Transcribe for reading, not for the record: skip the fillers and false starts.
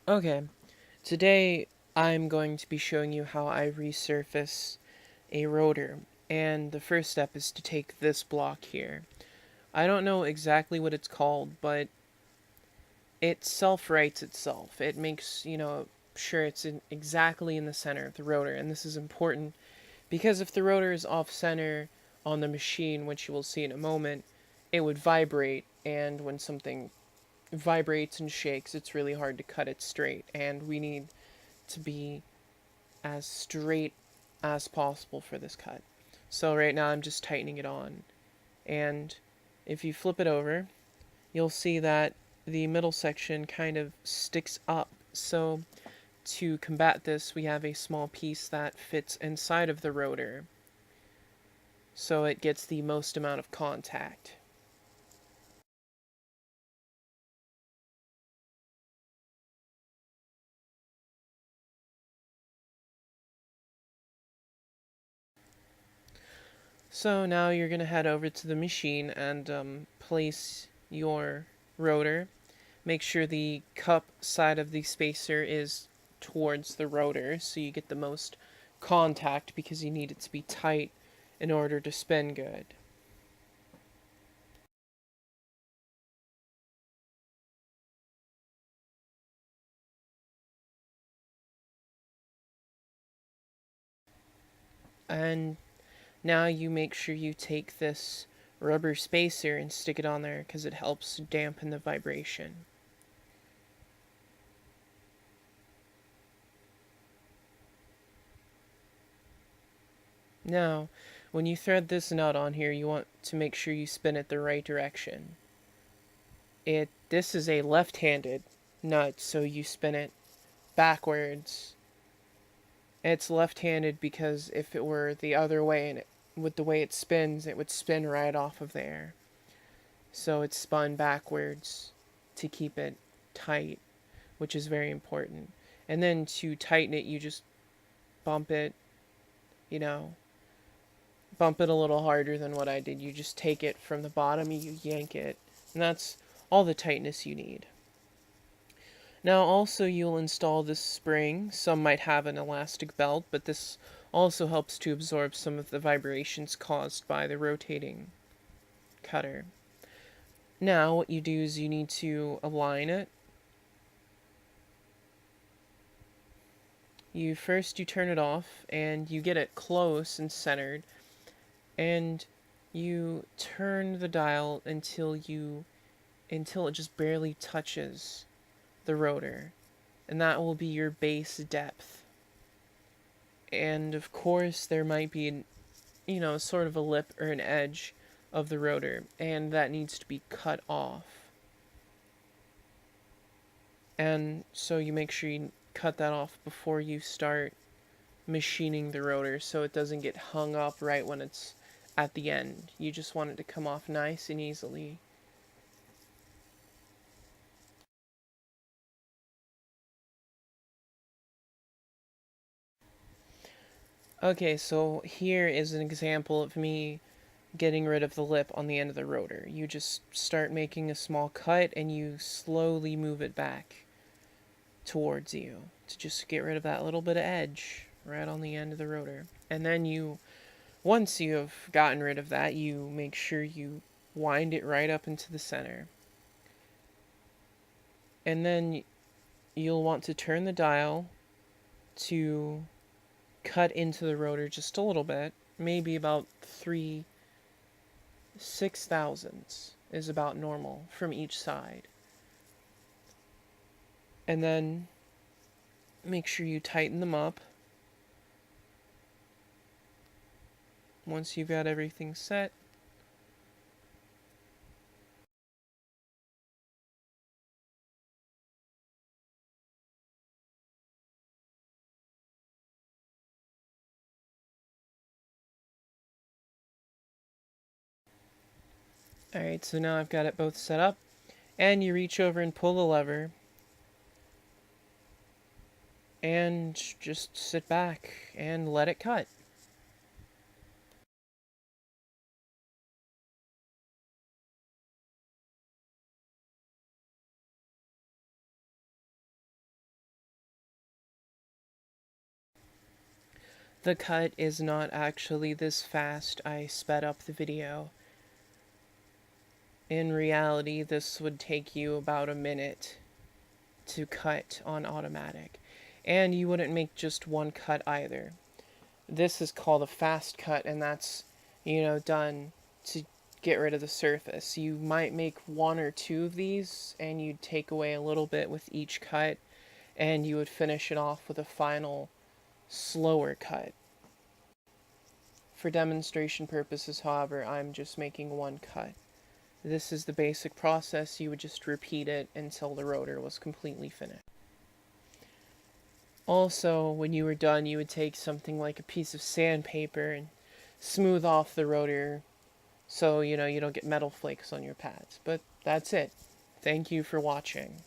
Okay, today I'm going to be showing you how I resurface a rotor, and the first step is to take this block here. I don't know exactly what it's called, but it self-rights itself. It makes, sure it's exactly in the center of the rotor, and this is important because if the rotor is off-center on the machine, which you will see in a moment, it would vibrate, and when something vibrates and shakes, it's really hard to cut it straight, and we need to be as straight as possible for this cut. So right now I'm just tightening it on. And if you flip it over, you'll see that the middle section kind of sticks up. So to combat this, we have a small piece that fits inside of the rotor, so it gets the most amount of contact. So now you're going to head over to the machine and place your rotor. Make sure the cup side of the spacer is towards the rotor so you get the most contact because you need it to be tight in order to spin good. And now you make sure you take this rubber spacer and stick it on there because it helps dampen the vibration. Now, when you thread this nut on here, you want to make sure you spin it the right direction. This is a left-handed nut, so you spin it backwards. It's left-handed because if it were the other way and with the way it spins, it would spin right off of there. So it's spun backwards to keep it tight, which is very important. And then to tighten it, you just bump it, you know, bump it a little harder than what I did. You just take it from the bottom, you yank it, and that's all the tightness you need. Now also you'll install this spring. Some might have an elastic belt, but this also helps to absorb some of the vibrations caused by the rotating cutter. Now what you do is you need to align it. You turn it off and you get it close and centered, and you turn the dial until it just barely touches the rotor, and that will be your base depth. And of course there might be sort of a lip or an edge of the rotor, and that needs to be cut off. And so you make sure you cut that off before you start machining the rotor so it doesn't get hung up right when it's at the end. You just want it to come off nice and easily. Okay, so here is an example of me getting rid of the lip on the end of the rotor. You just start making a small cut and you slowly move it back towards you to just get rid of that little bit of edge right on the end of the rotor. And then once you have gotten rid of that, you make sure you wind it right up into the center. And then you'll want to turn the dial to cut into the rotor just a little bit, maybe about 3/6,000ths is about normal from each side. And then make sure you tighten them up. Once you've got everything set, alright, so now I've got it both set up, and you reach over and pull the lever, and just sit back and let it cut. The cut is not actually this fast. I sped up the video. In reality, this would take you about a minute to cut on automatic. And you wouldn't make just one cut either. This is called a fast cut, and that's, done to get rid of the surface. You might make one or two of these, and you'd take away a little bit with each cut, and you would finish it off with a final, slower cut. For demonstration purposes, however, I'm just making one cut. This is the basic process. You would just repeat it until the rotor was completely finished. Also, when you were done, you would take something like a piece of sandpaper and smooth off the rotor so, you don't get metal flakes on your pads. But that's it. Thank you for watching.